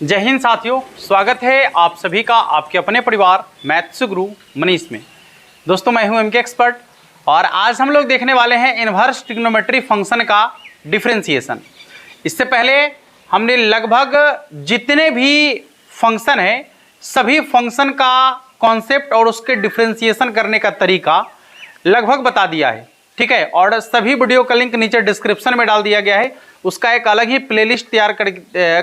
जय हिंद साथियों, स्वागत है आप सभी का आपके अपने परिवार मैथ्स गुरु मनीष में। दोस्तों मैं हूं एमके एक्सपर्ट और आज हम लोग देखने वाले हैं इन्वर्स ट्रिग्नोमेट्री फंक्शन का डिफरेंशिएशन। इससे पहले हमने लगभग जितने भी फंक्शन हैं सभी फंक्शन का कॉन्सेप्ट और उसके डिफरेंशिएशन करने का तरीका लगभग बता दिया है, ठीक है। और सभी वीडियो का लिंक नीचे डिस्क्रिप्शन में डाल दिया गया है। उसका एक अलग ही प्लेलिस्ट तैयार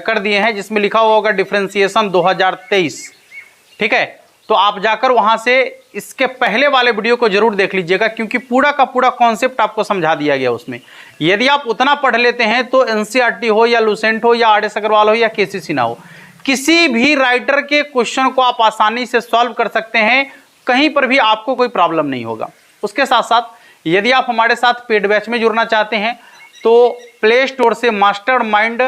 कर दिए हैं जिसमें लिखा हुआ होगा डिफरेंशिएशन 2023, ठीक है। तो आप जाकर वहां से इसके पहले वाले वीडियो को जरूर देख लीजिएगा, क्योंकि पूरा का पूरा कॉन्सेप्ट आपको समझा दिया गया उसमें। यदि आप उतना पढ़ लेते हैं तो एनसीईआरटी हो या लुसेंट हो या आरएस अग्रवाल हो या केसीसी ना हो, किसी भी राइटर के क्वेश्चन को आप आसानी से सॉल्व कर सकते हैं, कहीं पर भी आपको कोई प्रॉब्लम नहीं होगा। उसके साथ साथ यदि आप हमारे साथ पेड बैच में जुड़ना चाहते हैं तो प्ले स्टोर से मास्टर माइंड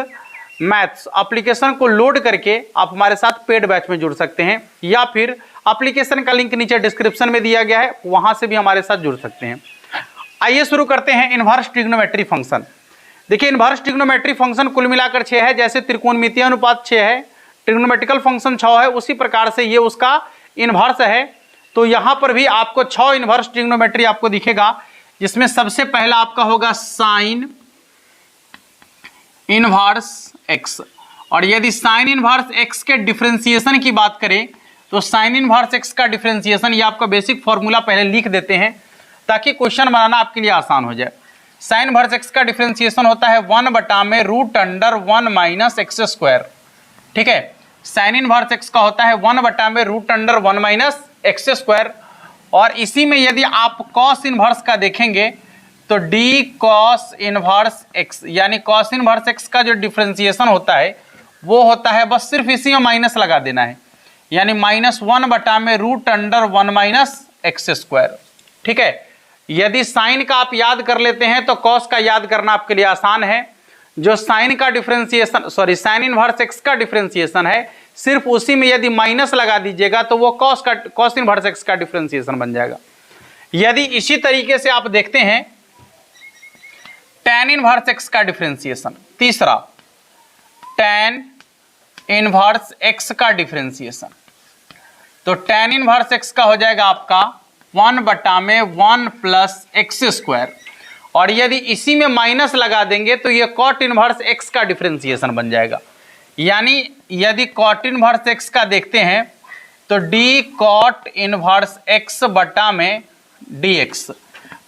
मैथ्स एप्लीकेशन को लोड करके आप हमारे साथ पेड बैच में जुड़ सकते हैं, या फिर एप्लीकेशन का लिंक नीचे डिस्क्रिप्शन में दिया गया है, वहां से भी हमारे साथ जुड़ सकते हैं। आइए शुरू करते हैं इन्वर्स ट्रिग्नोमेट्री फंक्शन। देखिए इन्वर्स ट्रिग्नोमेट्री फंक्शन कुल मिलाकर 6 है। जैसे त्रिकोणमितीय अनुपात 6 है, ट्रिग्नोमेट्रिकल फंक्शन 6 है, उसी प्रकार से ये उसका इन्वर्स है। तो यहां पर भी आपको 6 इन्वर्स ट्रिग्नोमेट्री आपको दिखेगा, जिसमें सबसे पहला आपका होगा साइन इन्वर्स एक्स। और यदि साइन इन्वर्स एक्स के डिफरेंशिएशन की बात करें तो साइन इन्वर्स एक्स का डिफरेंशिएशन, ये आपका बेसिक फॉर्मूला पहले लिख देते हैं ताकि क्वेश्चन बनाना आपके लिए आसान हो जाए। साइन इन्वर्स एक्स का डिफरेंशिएशन होता है 1/√1 माइनस एक्स स्क्वायर, ठीक है। साइन इन्वर्स एक्स का होता है 1/√1 माइनस एक्स स्क्वायर। और इसी में यदि आप कॉस इन्वर्स का देखेंगे तो डी कॉस इन्वर्स एक्स, यानी कॉस इन्वर्स एक्स का जो डिफरेंशिएशन होता है वो होता है, बस सिर्फ इसी में माइनस लगा देना है, यानी -1/√1 माइनस एक्स स्क्वायर, ठीक है। यदि साइन का आप याद कर लेते हैं तो कॉस का याद करना आपके लिए आसान है। जो साइन का डिफरेंशिएशन साइन इन्वर्स एक्स का डिफरेंशिएशन है, सिर्फ उसी में यदि माइनस लगा दीजिएगा तो वो कॉस इन्वर्स एक्स का डिफरेंशिएशन बन जाएगा। यदि इसी तरीके से आप देखते हैं tan इन्वर्स एक्स का डिफरेंशिएशन, तीसरा tan इन्वर्स एक्स का डिफरेंशिएशन, तो tan इन्वर्स एक्स का हो जाएगा आपका 1/1 प्लस एक्स स्क्वायर। और यदि इसी में माइनस लगा देंगे तो ये कॉट इन्वर्स एक्स का डिफरेंशिएशन बन जाएगा। यानी यदि कॉट इन्वर्स एक्स का देखते हैं तो डी कॉट इन्वर्स एक्स बटा में डी एक्स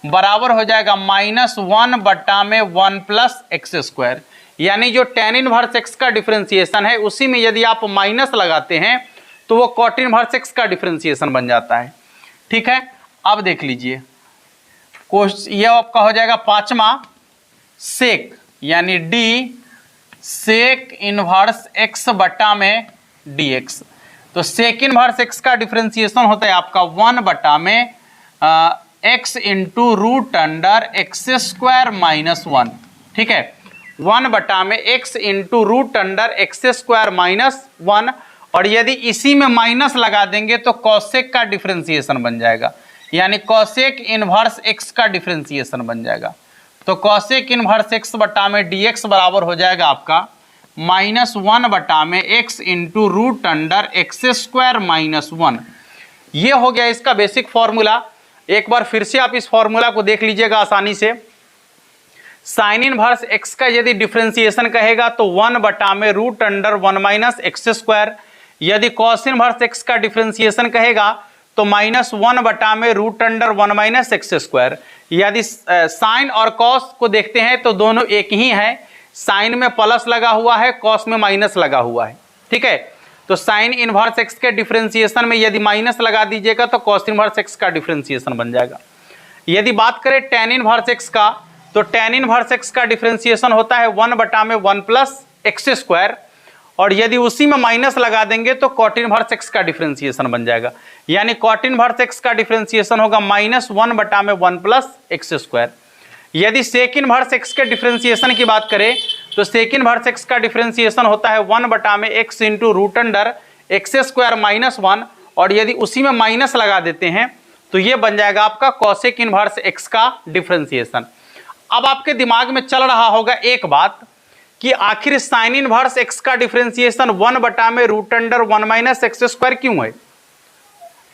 बराबर हो जाएगा -1/1 प्लस एक्स स्क्वायर। यानी जो tan इन्वर्स एक्स का डिफरेंशिएशन है उसी में यदि आप माइनस लगाते हैं तो वो कॉट इन्वर्स एक्स का डिफरेंशिएशन बन जाता है, ठीक है। अब देख लीजिए ये आपका हो जाएगा 5वां सेक, यानी डी सेक इन्वर्स एक्स बटा में डी एक्स। तो सेक इन्वर्स एक्स का डिफरेंशिएशन होता है आपका 1/में x into √x square minus 1, ठीक है। 1/में x into √x square minus 1। और यदि इसी में माइनस लगा देंगे तो कॉसेक का डिफरेंशिएशन बन जाएगा, यानी कॉसेक इन्वर्स एक्स का डिफरेंशिएशन बन जाएगा। तो कॉसेक इन्वर्स एक्स बटा में डी एक्स बराबर हो जाएगा आपका -1/में x into √x square minus 1। ये हो गया इसका बेसिक फॉर्मूला। एक बार फिर से आप इस फॉर्मूला को देख लीजिएगा आसानी से। साइन इन्वर्स एक्स का यदि डिफरेंशिएशन कहेगा तो 1/में √1 माइनस एक्स स्क्वायर। यदि कॉस इन्वर्स एक्स का डिफरेंशिएशन कहेगा तो -1/में √1 माइनस एक्स स्क्वायर। यदि साइन और कॉस को देखते हैं तो दोनों एक ही है, साइन में प्लस लगा हुआ है, कॉस में माइनस लगा हुआ है, ठीक है। तो साइन इन्वर्स एक्स के डिफरेंशिएशन में यदि माइनस लगा दीजिएगा तो कॉस इन्वर्स एक्स का डिफरेंशिएशन बन जाएगा। यदि बात करें tan इन्वर्स एक्स का तो tan इन्वर्स एक्स का डिफरेंशिएशन होता है 1/1 प्लस एक्स स्क्वायर। और यदि उसी में माइनस लगा देंगे तो कॉट इन्वर्स एक्स का डिफरेंशिएशन बन जाएगा, यानी कॉट इन्वर्स एक्स का डिफरेंशिएशन होगा -1/1 प्लस एक्स स्क्वायर। यदि सेक इन्वर्स एक्स के डिफरेंशिएशन की बात करें तो सेक इन्वर्स एक्स का डिफरेंशिएशन होता है 1/में x into √x square minus 1। और यदि उसी में माइनस लगा देते हैं तो ये बन जाएगा आपका कॉसेक इन्वर्स एक्स का डिफरेंशिएशन। अब आपके दिमाग में चल रहा होगा एक बात कि आखिर साइन इनवर्स एक्स का डिफरेंशिएशन 1/√1 क्यों है,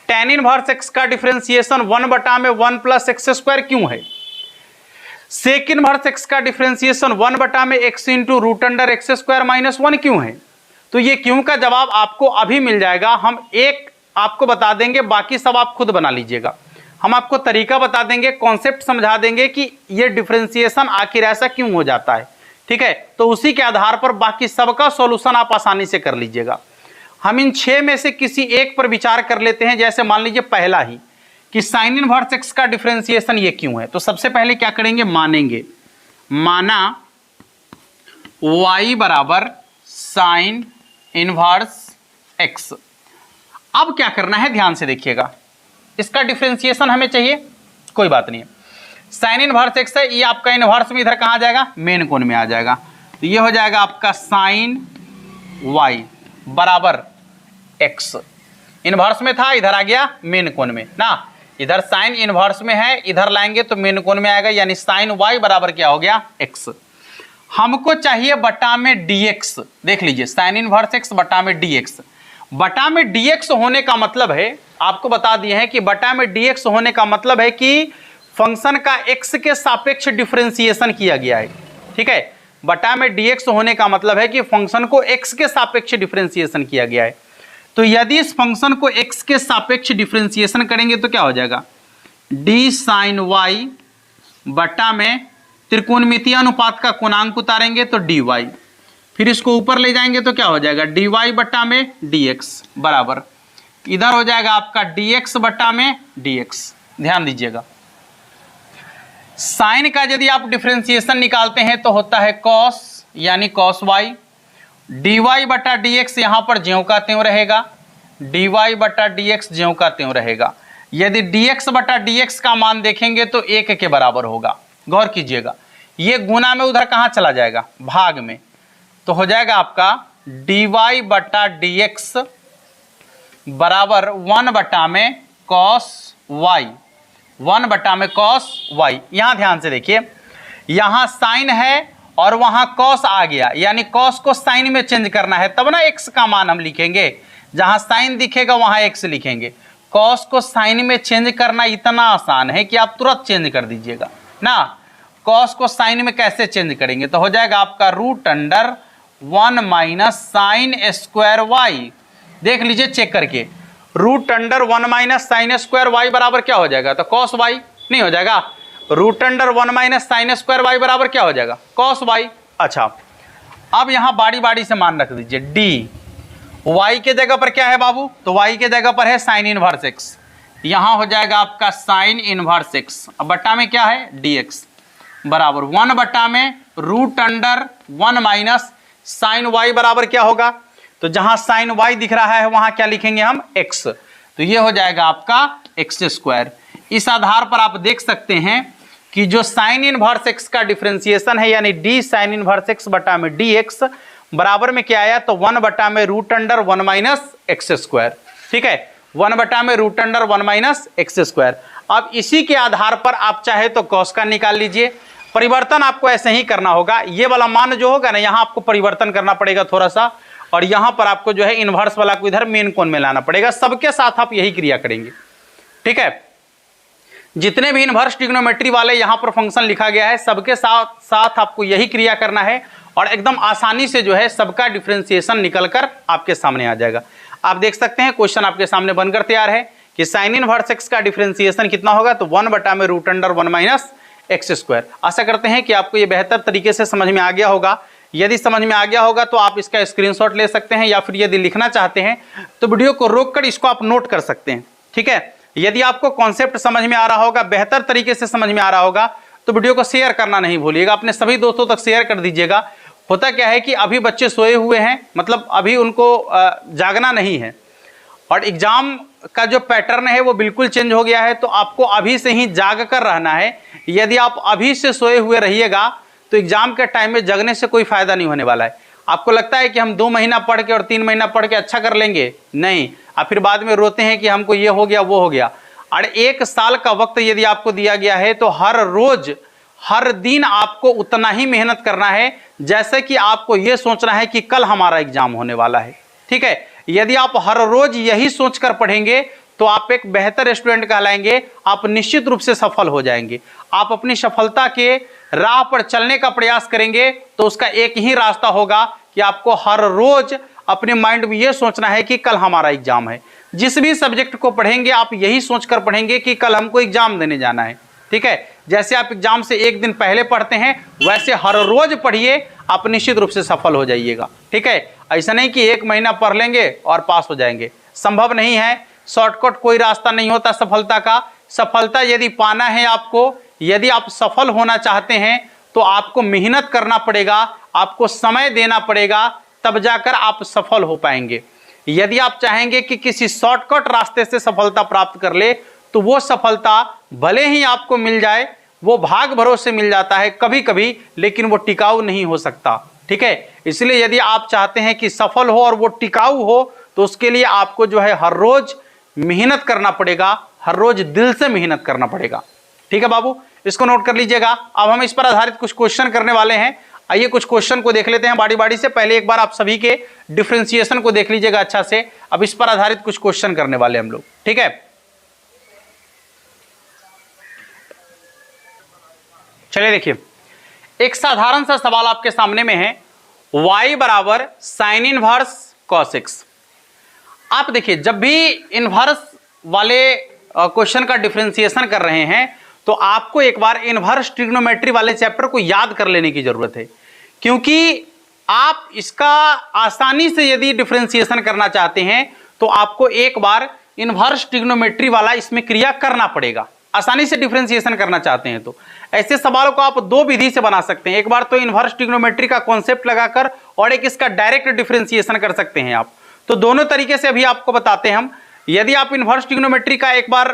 tan इनवर्स एक्स का डिफरेंशिएशन 1/1 + क्यों है, सेक इनवर्स एक्स का डिफरेंशिएशन 1/x × √x² - 1 क्यों है। तो ये क्यों का जवाब आपको अभी मिल जाएगा। हम एक आपको बता देंगे, बाकी सब आप खुद बना लीजिएगा। हम आपको तरीका बता देंगे, कॉन्सेप्ट समझा देंगे कि ये डिफरेंशिएशन आखिर ऐसा क्यों हो जाता है, ठीक है। तो उसी के आधार पर बाकी सबका सॉल्यूशन आप आसानी से कर लीजिएगा। हम इन 6 में से किसी एक पर विचार कर लेते हैं। जैसे मान लीजिए पहला ही कि साइन इनवर्स एक्स का डिफरेंशिएशन ये क्यों है। तो सबसे पहले क्या करेंगे, मानेंगे, माना y बराबर साइन इनवर्स एक्स। अब क्या करना है, ध्यान से देखिएगा, इसका डिफरेंशिएशन हमें चाहिए, कोई बात नहीं है। साइन इनवर्स एक्स है, ये आपका इनवर्स में इधर कहाँ आ जाएगा, मेन कोण में आ जाएगा। तो ये हो जाएगा आपका साइन y बराबर x। इनवर्स में था, इधर आ गया मेन कोण में ना, इधर साइन इनवर्स में है, इधर लाएंगे तो मेन कोण में आएगा, यानी साइन y बराबर क्या हो गया, x। हमको चाहिए बटा में dx। देख लीजिए, साइन इनवर्स x बटा में dx। बटा में dx होने का मतलब है, आपको बता दिए हैं कि बटा में dx होने का मतलब है कि फंक्शन का x के सापेक्ष डिफरेंशिएशन किया गया है, ठीक है। बटा में dx होने का मतलब है कि फंक्शन को x के सापेक्ष डिफरेंशिएशन किया गया है। तो यदि इस फंक्शन को x के सापेक्ष डिफरेंशिएशन करेंगे तो क्या हो जाएगा, d साइन y बटा में त्रिकोणमितीय अनुपात का कोणांक उतारेंगे तो dy, फिर इसको ऊपर ले जाएंगे तो क्या हो जाएगा, dy बटा में dx बराबर, इधर हो जाएगा आपका dx बटा में dx। ध्यान दीजिएगा, साइन का यदि आप डिफरेंशिएशन निकालते हैं तो होता है cos, यानी cos y, dy बटा dx यहां पर ज्यों का त्यों रहेगा, dy बटा dx ज्यों का त्यों रहेगा। यदि dx बटा dx का मान देखेंगे तो 1 के बराबर होगा। गौर कीजिएगा, ये गुना में उधर कहां चला जाएगा, भाग में, तो हो जाएगा आपका dy बटा dx बराबर 1 बटा में cos y, 1 बटा में cos y। यहां ध्यान से देखिए, यहां साइन है और वहां cos आ गया, यानी cos को साइन में चेंज करना है, तब ना x का मान हम लिखेंगे। जहां साइन दिखेगा वहां x लिखेंगे। cos को साइन में चेंज करना इतना आसान है कि आप तुरंत चेंज कर दीजिएगा ना। cos को साइन में कैसे चेंज करेंगे, तो हो जाएगा आपका √1 - साइन स्क्वायर y। देख लीजिए चेक करके, √1 - साइन स्क्वायर y बराबर क्या हो जाएगा, तो cos y नहीं हो जाएगा, √1 - साइन स्क्वायर y बराबर क्या हो जाएगा, cos y। अच्छा, अब यहां बारी बारी से मान रख दीजिए, d y के जगह पर क्या है बाबू, तो y के जगह पर है साइन इनवर्स x, यहां हो जाएगा आपका साइन इनवर्स x, अब बटा में क्या है dx बराबर 1 बटा में √1 - साइन y बराबर क्या होगा, तो जहां साइन y दिख रहा है वहां क्या लिखेंगे हम, x। तो ये हो जाएगा आपका x²। इस आधार पर आप देख सकते हैं कि जो साइन इनवर्स x का डिफरेंशिएशन है, यानी d साइन इनवर्स x बटा में dx बराबर में क्या आया, तो 1 बटा में √1 - x², ठीक है, 1 बटा में √1 - x²। अब इसी के आधार पर आप चाहे तो cos का निकाल लीजिए। परिवर्तन आपको ऐसे ही करना होगा, ये वाला मान जो होगा ना, यहाँ आपको परिवर्तन करना पड़ेगा थोड़ा सा, और यहाँ पर आपको जो है इनवर्स वाला को इधर मेन कोण में लाना पड़ेगा। सबके साथ आप यही क्रिया करेंगे, ठीक है। जितने भी इनवर्स ट्रिग्नोमेट्री वाले यहाँ पर फंक्शन लिखा गया है, सबके साथ साथ आपको यही क्रिया करना है, और एकदम आसानी से जो है सबका डिफरेंशिएशन निकलकर आपके सामने आ जाएगा। आप देख सकते हैं क्वेश्चन आपके सामने बनकर तैयार है कि साइन इनवर्स एक्स का डिफरेंशिएशन कितना होगा, तो 1 बटा में √1 - x²। आशा करते हैं कि आपको ये बेहतर तरीके से समझ में आ गया होगा। यदि समझ में आ गया होगा तो आप इसका स्क्रीनशॉट ले सकते हैं, या फिर यदि लिखना चाहते हैं तो वीडियो को रोककर इसको आप नोट कर सकते हैं, ठीक है। यदि आपको कॉन्सेप्ट समझ में आ रहा होगा, बेहतर तरीके से समझ में आ रहा होगा, तो वीडियो को शेयर करना नहीं भूलिएगा, अपने सभी दोस्तों तक शेयर कर दीजिएगा। होता क्या है कि अभी बच्चे सोए हुए हैं, मतलब अभी उनको जागना नहीं है, और एग्जाम का जो पैटर्न है वो बिल्कुल चेंज हो गया है। तो आपको अभी से ही जाग कर रहना है। यदि आप अभी से सोए हुए रहिएगा तो एग्जाम के टाइम में जगने से कोई फायदा नहीं होने वाला है। आपको लगता है कि हम 2 महीना पढ़ के और 3 महीना पढ़ के अच्छा कर लेंगे, नहीं, आप फिर बाद में रोते हैं कि हमको ये हो गया वो हो गया। और 1 साल का वक्त यदि आपको दिया गया है तो हर हर दिन आपको उतना ही मेहनत करना है जैसे कि आपको यह सोचना है कि कल हमारा एग्जाम होने वाला है। ठीक है, यदि आप हर रोज यही सोचकर पढ़ेंगे तो आप एक बेहतर स्टूडेंट कहलाएंगे, आप निश्चित रूप से सफल हो जाएंगे। आप अपनी सफलता के राह पर चलने का प्रयास करेंगे तो उसका एक ही रास्ता होगा कि आपको हर रोज अपने माइंड में यह सोचना है कि कल हमारा एग्जाम है। जिस भी सब्जेक्ट को पढ़ेंगे आप यही सोचकर पढ़ेंगे कि कल हमको एग्जाम देने जाना है। ठीक है, जैसे आप एग्जाम से एक दिन पहले पढ़ते हैं वैसे हर रोज पढ़िए, आप निश्चित रूप से सफल हो जाइएगा। ठीक है, ऐसा नहीं कि एक महीना पढ़ लेंगे और पास हो जाएंगे, संभव नहीं है। शॉर्टकट कोई रास्ता नहीं होता सफलता का। सफलता यदि पाना है आपको, यदि आप सफल होना चाहते हैं तो आपको मेहनत करना पड़ेगा, आपको समय देना पड़ेगा, तब जाकर आप सफल हो पाएंगे। यदि आप चाहेंगे कि किसी शॉर्टकट रास्ते से सफलता प्राप्त कर ले तो वो सफलता भले ही आपको मिल जाए, वो भाग भरोसे मिल जाता है कभी कभी, लेकिन वो टिकाऊ नहीं हो सकता। ठीक है, इसलिए यदि आप चाहते हैं कि सफल हो और वो टिकाऊ हो तो उसके लिए आपको जो है हर रोज मेहनत करना पड़ेगा, हर रोज दिल से मेहनत करना पड़ेगा। ठीक है बाबू, इसको नोट कर लीजिएगा। अब हम इस पर आधारित कुछ क्वेश्चन करने वाले हैं। आइए कुछ क्वेश्चन को देख लेते हैं बारी बारी से। पहले एक बार आप सभी के डिफरेंशिएशन को देख लीजिएगा अच्छा से। अब इस पर आधारित कुछ क्वेश्चन करने वाले हम लोग। ठीक है, चलिए देखिए, एक साधारण सा सवाल आपके सामने में है, y बराबर साइन इनवर्स कॉस एक्स। आप देखिए, जब भी इनवर्स वाले क्वेश्चन का डिफरेंशिएशन कर रहे हैं तो आपको एक बार इनवर्स ट्रिग्नोमेट्री वाले चैप्टर को याद कर लेने की जरूरत है, क्योंकि आप इसका आसानी से यदि डिफरेंशिएशन करना चाहते हैं तो आपको एक बार इनवर्स ट्रिग्नोमेट्री वाला इसमें क्रिया करना पड़ेगा। आसानी से डिफरेंशिएशन करना चाहते हैं तो ऐसे सवालों को आप दो विधि से बना सकते हैं। एक बार तो इनवर्स ट्रिग्नोमेट्री का कॉन्सेप्ट लगाकर और एक इसका डायरेक्ट डिफरेंशिएशन कर सकते हैं आप। तो दोनों तरीके से अभी आपको बताते हैं हम। यदि आप इनवर्स ट्रिग्नोमेट्री का एक बार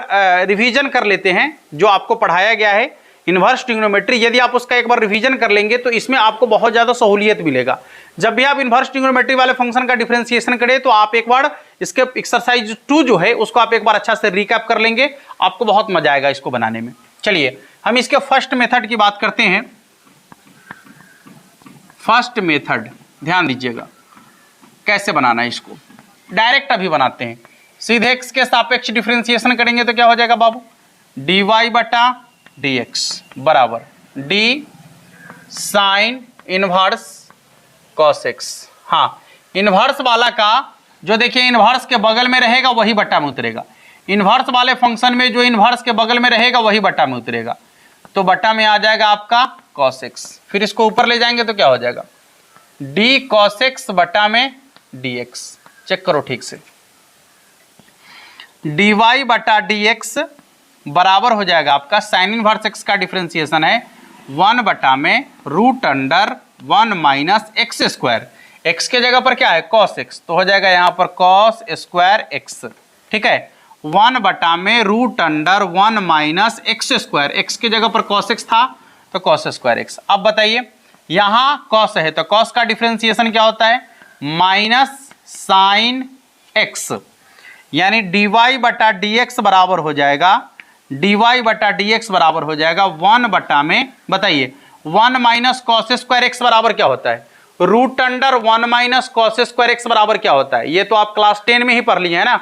रिवीजन कर लेते हैं, जो आपको पढ़ाया गया है इनवर्स ट्रिग्नोमेट्री, यदि आप उसका एक बार रिवीजन कर लेंगे तो इसमें आपको बहुत ज़्यादा सहूलियत मिलेगा। जब भी आप इनवर्स ट्रिग्नोमेट्री वाले फंक्शन का डिफरेंशिएशन करें तो आप एक बार इसके एक्सरसाइज 2 जो है उसको आप एक बार अच्छा से रिकैप कर लेंगे, आपको बहुत मजा आएगा इसको बनाने में। चलिए हम इसके फर्स्ट मेथड की बात करते हैं। फर्स्ट मेथड ध्यान दीजिएगा कैसे बनाना है इसको। डायरेक्ट अभी बनाते हैं, सीधे x के सापेक्ष डिफरेंशिएशन करेंगे तो क्या हो जाएगा बाबू, dy बटा dx बराबर d sine inverse cos x। हाँ, इनवर्स वाला का जो देखिए इनवर्स के बगल में रहेगा वही बट्टा में उतरेगा। इनवर्स वाले फंक्शन में जो इनवर्स के बगल में रहेगा वही बट्टा में उतरेगा, तो बट्टा में आ जाएगा आपका cos x। फिर इसको ऊपर ले जाएंगे तो क्या हो जाएगा, d cos x बट्टा में dx। चेक करो ठीक से, dy बटा dx बराबर हो जाएगा आपका साइन इनवर्स x का डिफरेंशिएशन है 1 बटा में root under 1 minus x square. x के जगह पर क्या है cos x, तो हो जाएगा यहाँ पर cos स्क्वायर x। ठीक है, 1 बटा में root under 1 minus x square, x की जगह पर cos x था तो cos स्क्वायर x। अब बताइए यहाँ cos है तो cos का डिफरेंशिएशन क्या होता है, माइनस साइन x, यानी dy बटा dx बराबर हो जाएगा, dy बटा dx बराबर हो जाएगा 1 बटा में, बताइए 1 माइनस कॉस स्क्वायर एक्स बराबर क्या होता है, root under 1 minus cos square x बराबर क्या होता है, ये तो आप क्लास 10 में ही पढ़ लिए है ना।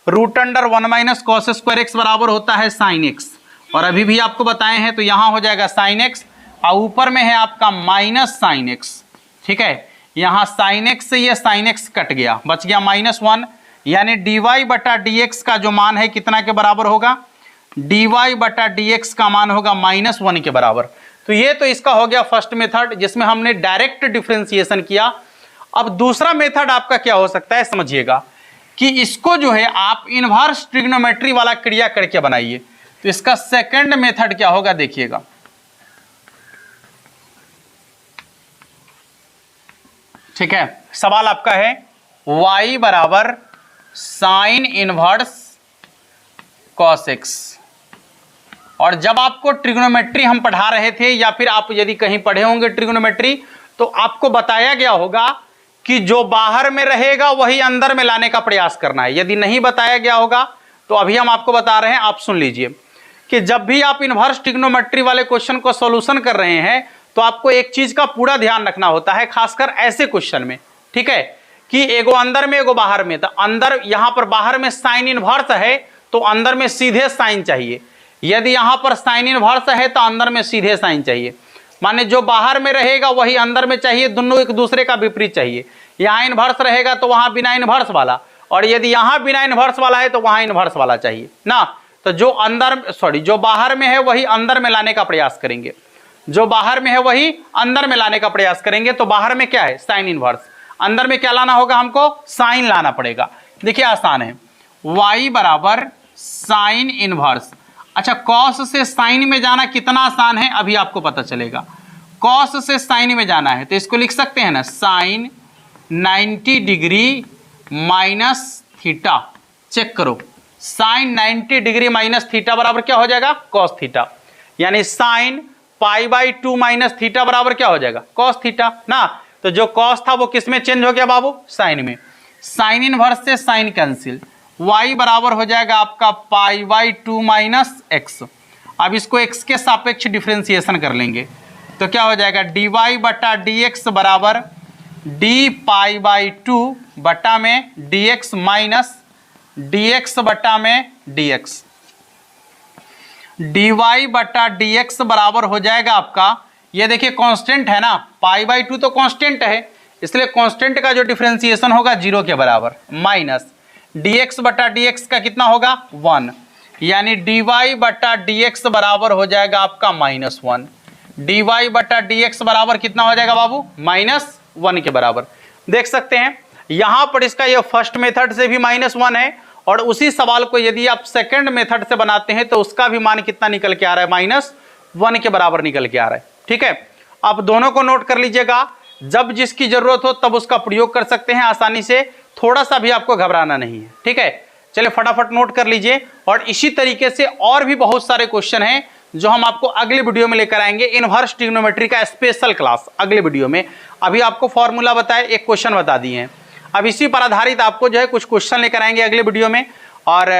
Root under 1 minus cos square x बराबर होता है साइन एक्स, और अभी भी आपको बताए हैं तो यहाँ हो जाएगा साइन एक्स और ऊपर में है आपका माइनस साइन एक्स। ठीक है, यहाँ साइन एक्स से ये साइन एक्स कट गया, बच गया -1, यानी dy बटा dx का जो मान है कितना के बराबर होगा, dy बटा dx का मान होगा -1 के बराबर। तो ये तो इसका हो गया फर्स्ट मेथड जिसमें हमने डायरेक्ट डिफरेंशिएशन किया। अब दूसरा मेथड आपका क्या हो सकता है समझिएगा, कि इसको जो है आप इनवर्स ट्रिग्नोमेट्री वाला क्रिया करके बनाइए। तो इसका सेकंड मेथड क्या होगा देखिएगा, ठीक है, सवाल आपका है y बराबर साइन इनवर्स कॉस x। और जब आपको ट्रिग्नोमेट्री हम पढ़ा रहे थे या फिर आप यदि कहीं पढ़े होंगे ट्रिग्नोमेट्री तो आपको बताया गया होगा कि जो बाहर में रहेगा वही अंदर में लाने का प्रयास करना है। यदि नहीं बताया गया होगा तो अभी हम आपको बता रहे हैं, आप सुन लीजिए। कि जब भी आप इनवर्स ट्रिग्नोमेट्री वाले क्वेश्चन को सॉल्यूशन कर रहे हैं तो आपको एक चीज का पूरा ध्यान रखना होता है, खासकर ऐसे क्वेश्चन में, ठीक है, कि एगो अंदर में एगो बाहर में। तो अंदर यहां पर बाहर में साइन इनवर्स है तो अंदर में सीधे साइन चाहिए, यदि यहां पर साइन इनवर्स है तो अंदर में सीधे साइन चाहिए। माने जो बाहर में रहेगा वही अंदर में चाहिए, दोनों एक दूसरे का विपरीत चाहिए। यहाँ इनवर्स रहेगा तो वहां बिना इनवर्स वाला, और यदि यहाँ बिना इनवर्स वाला है तो वहां इनवर्स वाला चाहिए ना। तो जो जो बाहर में है वही अंदर में लाने का प्रयास करेंगे, जो बाहर में है वही अंदर में लाने का प्रयास करेंगे। तो बाहर में क्या है, साइन इनवर्स, अंदर में क्या लाना होगा, हमको साइन लाना पड़ेगा। देखिए आसान है, y बराबर साइन इनवर्स। अच्छा, कॉस से साइन में जाना कितना आसान है अभी आपको पता चलेगा। कॉस से साइन में जाना है तो इसको लिख सकते हैं ना, sine 90 degree minus theta. Check करो, साइन 90 डिग्री माइनस थीटा बराबर क्या हो जाएगा, कॉस थीटा। यानी साइन π/2 माइनस थीटा बराबर क्या हो जाएगा, कॉस थीटा ना। तो जो कॉस था वो किस में चेंज हो गया बाबू, साइन में। साइन इनवर्स से साइन कैंसिल, y बराबर हो जाएगा आपका π/2 माइनस एक्स। अब इसको x के सापेक्ष डिफ्रेंसिएशन कर लेंगे तो क्या हो जाएगा, dy/dx बराबर dπ/2 बटा में dx माइनस dx बटा में dx। dy/dx बराबर हो जाएगा आपका, ये देखिए कांस्टेंट है ना, π/2 तो कांस्टेंट है, इसलिए कांस्टेंट का जो डिफरेंशिएशन होगा 0 के बराबर, माइनस dx/dx का कितना होगा 1, यानी dy/dx बराबर हो जाएगा आपका -1। dy/dx बराबर कितना हो जाएगा बाबू, -1 के बराबर। देख सकते हैं यहां पर इसका ये फर्स्ट मेथड से भी -1 है, और उसी सवाल को यदि आप सेकंड मेथड से बनाते हैं तो उसका भी मान कितना निकल के आ रहा है, -1 के बराबर निकल के आ रहा है। ठीक है, आप दोनों को नोट कर लीजिएगा, जब जिसकी जरूरत हो तब उसका प्रयोग कर सकते हैं आसानी से, थोड़ा सा भी आपको घबराना नहीं है। ठीक है, चलिए फटाफट नोट कर लीजिए। और इसी तरीके से और भी बहुत सारे क्वेश्चन हैं जो हम आपको अगले वीडियो में लेकर आएंगे, इनवर्स ट्रिग्नोमेट्री का स्पेशल क्लास अगले वीडियो में। अभी आपको फॉर्मूला बताए, एक क्वेश्चन बता दिए हैं, अब इसी पर आधारित आपको जो है कुछ क्वेश्चन लेकर आएंगे अगले वीडियो में। और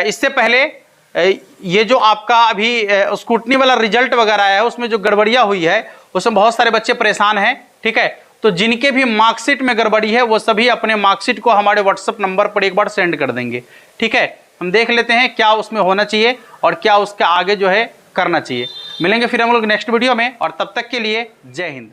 इससे पहले ये जो आपका अभी स्कूटनी वाला रिजल्ट वगैरह आया है उसमें जो गड़बड़ियाँ हुई है उसमें बहुत सारे बच्चे परेशान हैं। ठीक है, तो जिनके भी मार्कशीट में गड़बड़ी है वो सभी अपने मार्कशीट को हमारे व्हाट्सएप नंबर पर एक बार सेंड कर देंगे। ठीक है, हम देख लेते हैं क्या उसमें होना चाहिए और क्या उसके आगे जो है करना चाहिए। मिलेंगे फिर हम लोग नेक्स्ट वीडियो में, और तब तक के लिए जय हिंद।